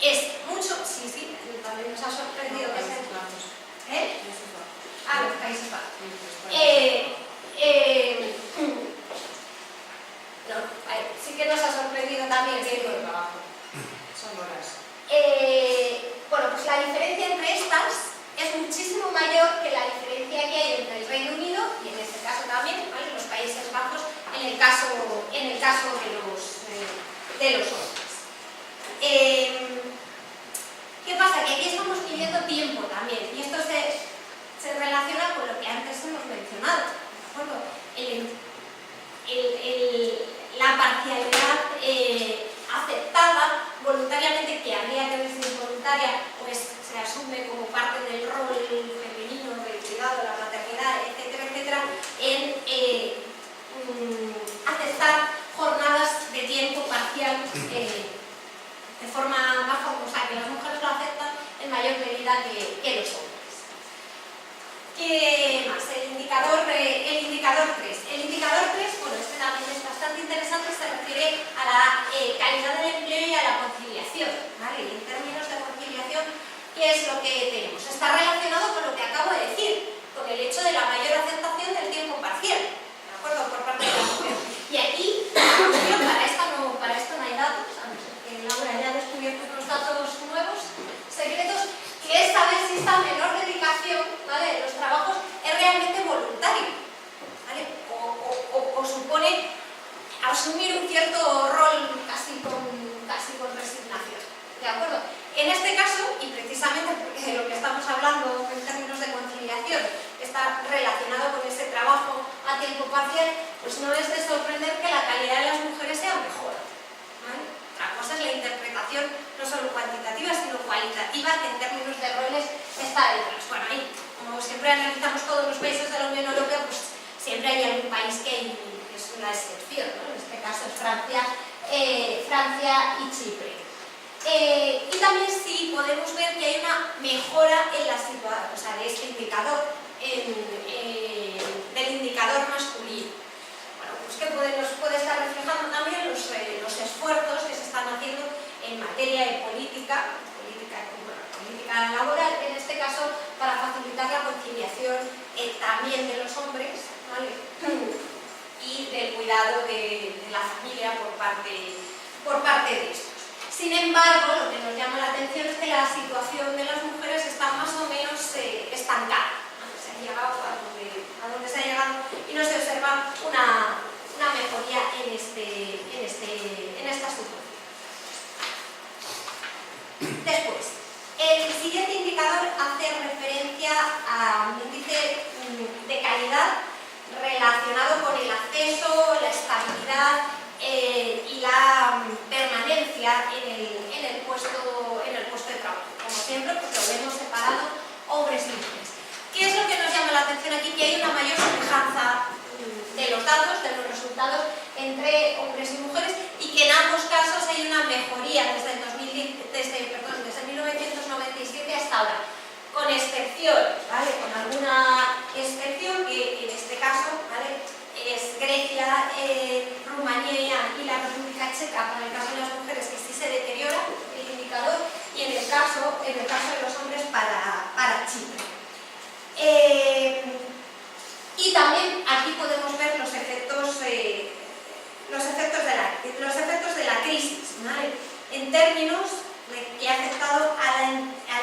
es mucho, sí, también nos ha sorprendido que sea. Los Países Bajos. Sí que nos ha sorprendido también que son horas. Bueno, pues la diferencia entre estas es muchísimo mayor que la diferencia que hay entre el Reino Unido y en este caso también, ¿vale?, los Países Bajos, en el caso de los hombres. ¿Qué pasa? Que aquí estamos pidiendo tiempo también, y esto se relaciona con lo que antes hemos mencionado, ¿de acuerdo? La parcialidad aceptada voluntariamente, que habría que verse involuntaria, pues se asume como parte del rol femenino, del cuidado, la maternidad, etcétera, etcétera, en aceptar jornadas de tiempo parcial de forma más famosa, que las mujeres lo aceptan en mayor medida que los hombres. ¿Qué más? El indicador 3. El indicador 3, bueno, este también es bastante interesante, se refiere a la calidad del empleo y a la conciliación, ¿vale? Y en términos de conciliación, ¿qué es lo que tenemos? Está relacionado con lo que acabo de decir, con el hecho de la mayor aceptación del tiempo parcial, ¿de acuerdo?, por parte de la mujer. Y aquí, para esto no hay datos, a no ser que Laura haya descubierto unos datos nuevos, secretos, que es saber si esta menor dedicación, ¿vale?, de los trabajos es realmente voluntario, ¿vale?, o supone asumir un cierto rol casi con resignación, ¿de acuerdo? En este caso, y precisamente porque de lo que estamos hablando en términos de conciliación está relacionado con ese trabajo a tiempo parcial, pues no es de sorprender que la calidad de las mujeres sea mejor, ¿vale? Otra cosa es la interpretación no solo cuantitativa, sino cualitativa, que en términos de roles está detrás. Bueno, ahí, como siempre analizamos todos los países de la Unión Europea, pues siempre hay algún país que es una excepción, ¿no? En este caso es Francia y Chipre. Y también sí podemos ver que hay una mejora en la situación, o sea, de este indicador, del indicador masculino. Bueno, pues que nos puede estar reflejando también los esfuerzos que se están haciendo en materia de política laboral, en este caso para facilitar la conciliación también de los hombres, ¿vale? Y del cuidado de la familia por parte de estos. Sin embargo, lo que nos llama la atención es que la situación de las mujeres está más o menos estancada. Se ha llegado a donde se ha llegado y no se observa una mejoría en esta situación. Después, el siguiente indicador hace referencia a un índice de calidad relacionado con el acceso, la estabilidad y la permanencia en el puesto de trabajo. Como siempre, pues lo vemos separado hombres y mujeres. ¿Qué es lo que nos llama la atención aquí? Que hay una mayor semejanza de los datos, de los resultados entre hombres y mujeres, y que en ambos casos hay una mejoría desde 1997 hasta ahora, con excepciones, ¿vale? Con alguna excepción que en este caso, ¿vale?, es Grecia, Rumanía y la República Checa, para el caso de las mujeres, que sí se deteriora el indicador, y en el caso de los hombres para Chipre. Y también aquí podemos ver los efectos de la crisis, ¿vale?, en términos que ha afectado a la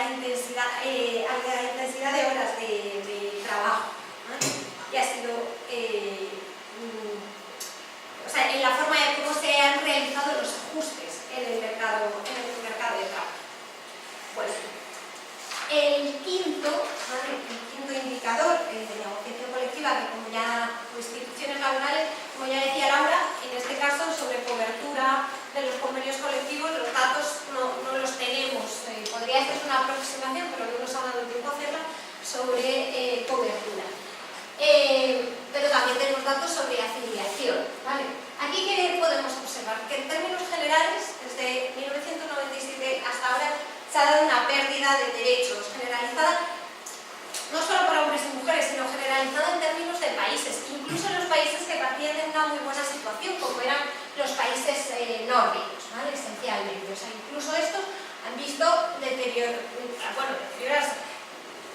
intensidad de horas de trabajo, ¿vale?, y ha sido o sea, en la forma de cómo se han realizado los ajustes en el mercado de trabajo. Pues el quinto indicador de negociación colectiva, que como ya instituciones laborales, como ya decía Laura, en este caso sobre cobertura de los convenios colectivos, los datos no los tenemos. Podría hacerse una aproximación, pero no nos ha dado tiempo a hacerla, sobre cobertura. Pero también tenemos datos sobre afiliación, ¿vale? Aquí, ¿qué podemos observar? Que en términos generales, desde 1997 hasta ahora, se ha dado una pérdida de derechos generalizada, no solo para hombres y mujeres, sino generalizada en términos de países, incluso en los países que partían de una muy buena situación, como eran los países nórdicos, ¿vale?, esencialmente. O sea, incluso estos han visto deteriorarse,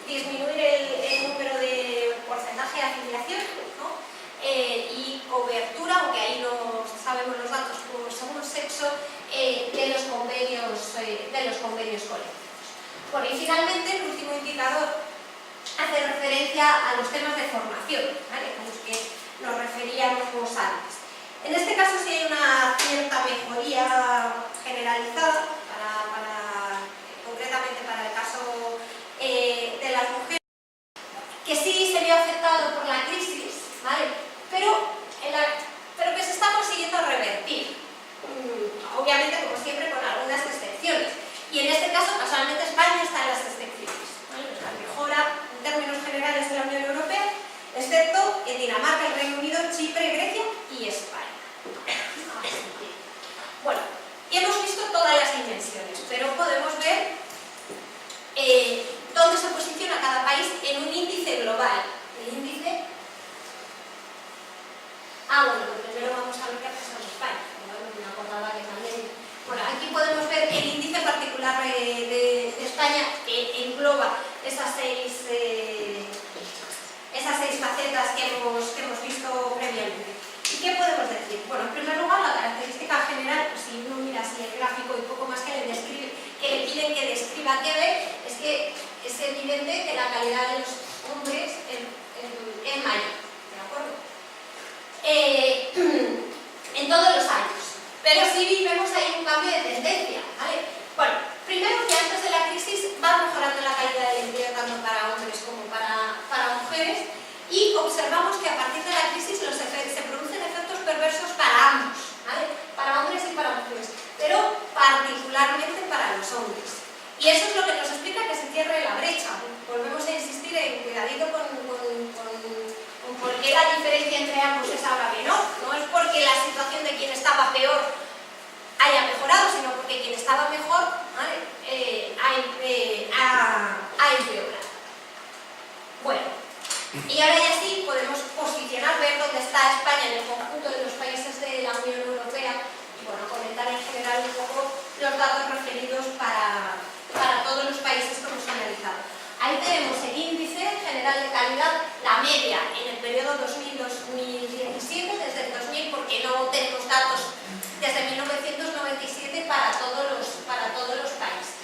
disminuir el número de porcentaje de afiliación, ¿no?, y cobertura, aunque ahí no sabemos los datos según sexo, de los convenios colectivos. Bueno, y finalmente el último indicador hace referencia a los temas de formación, ¿vale?, a los que nos referíamos antes. En este caso sí hay una cierta mejoría generalizada, concretamente para el caso de las mujeres, que sí se vio afectado por la crisis, ¿vale?, pero que se está consiguiendo revertir, obviamente, como siempre, con algunas excepciones. Y en este caso, casualmente, España está en las excepciones, ¿vale? O sea, mejora en términos generales de la Unión Europea, excepto en Dinamarca, el Reino Unido, Chipre, Grecia y España. Bueno, y hemos visto todas las dimensiones, pero podemos ver dónde se posiciona cada país en un índice global. El índice... bueno, primero vamos a ver qué ha pasado en España. Me acordaba que también... Bueno, aquí podemos ver el índice particular de España, que engloba esas seis facetas que hemos visto previamente. ¿Y qué podemos decir? Bueno, en primer lugar, la característica general, pues si uno mira así el gráfico y poco más que le piden que describa qué ve, es que es evidente que la calidad de los hombres es mayor, ¿de acuerdo? En todos los años. Pero sí vemos ahí un cambio de tendencia, ¿vale? Bueno, primero que antes de la crisis va mejorando la calidad del empleo tanto para hombres como para mujeres, y observamos que a partir de la crisis cierre la brecha. Volvemos a insistir en cuidadito con por qué la diferencia entre ambos es ahora menor. No es porque la situación de quien estaba peor haya mejorado, sino porque quien estaba mejor, ¿vale? ha empeorado. Bueno, y ahora ya sí podemos posicionar, ver dónde está España en el conjunto de los países de la Unión Europea y bueno, comentar en general un poco los datos referidos para todos los países que hemos analizado. Ahí tenemos el índice general de calidad, la media en el periodo 2000-2017, desde el 2000, porque no tenemos datos desde 1997 para todos los países.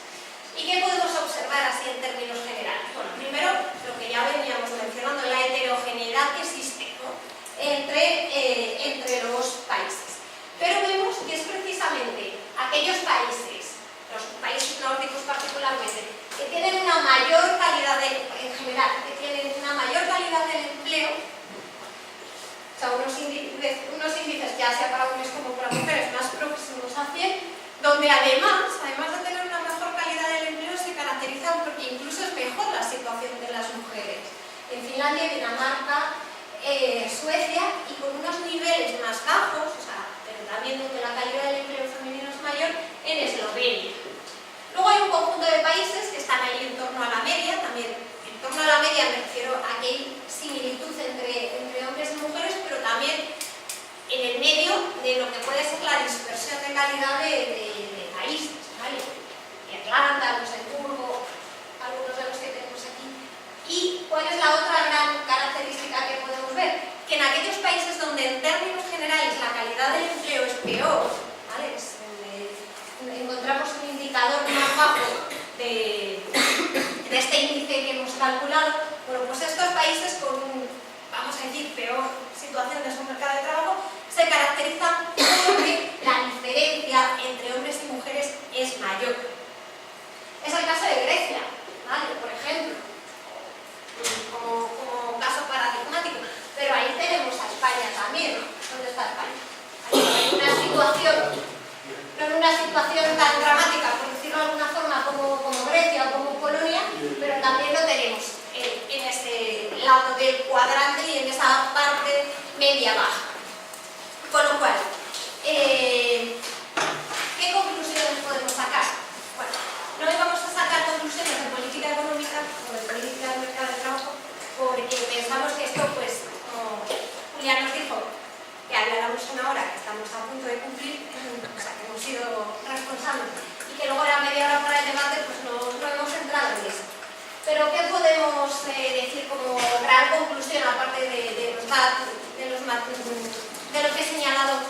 ¿Y qué podemos observar así en términos generales? Bueno, primero, lo que ya veníamos mencionando, la heterogeneidad que existe, ¿no? entre los países. Pero vemos que es precisamente aquellos países, los países nórdicos particularmente, que tienen una mayor calidad en general, que tienen una mayor calidad del empleo, o sea, unos índices ya sea para hombres como para mujeres más próximos a 100, donde además de tener una mejor calidad del empleo, se caracterizan porque incluso es mejor la situación de las mujeres. En Finlandia, Dinamarca, Suecia, y con unos niveles más bajos, o sea, pero también donde la calidad del empleo femenino es mayor, en Eslovenia. Luego hay un conjunto de países que están ahí en torno a la media, también en torno a la media me refiero a que hay similitud entre hombres y mujeres, pero también en el medio de lo que puede ser la dispersión de calidad de países, ¿vale? Irlanda, Luxemburgo, algunos de los que tenemos aquí. ¿Y cuál es la otra gran característica que podemos ver? Que en aquellos países donde en términos generales la calidad del empleo es peor, ¿vale? Encontramos un indicador más bajo de este índice que hemos calculado. Bueno, pues estos países con vamos a decir, peor situación de su mercado de trabajo, se caracterizan porque la diferencia entre hombres y mujeres es mayor. Es el caso de Grecia, ¿vale? Por ejemplo, como caso paradigmático, pero ahí tenemos a España también. ¿Dónde está España? En una situación, no en una situación tan dramática, por decirlo de alguna forma, como Grecia o como Polonia, pero también lo tenemos en ese lado del cuadrante y en esa parte media-baja. Con lo cual, ¿qué conclusiones podemos sacar? Bueno, no vamos a sacar conclusiones de política económica o de política del mercado de trabajo, porque pensamos que esto, pues, como Julián nos dijo, que habláramos una hora, que estamos a punto de cumplir, o sea, que hemos sido responsables, y que luego era media hora para el debate, pues no hemos entrado en eso. Pero ¿qué podemos decir como gran conclusión, aparte de lo que he señalado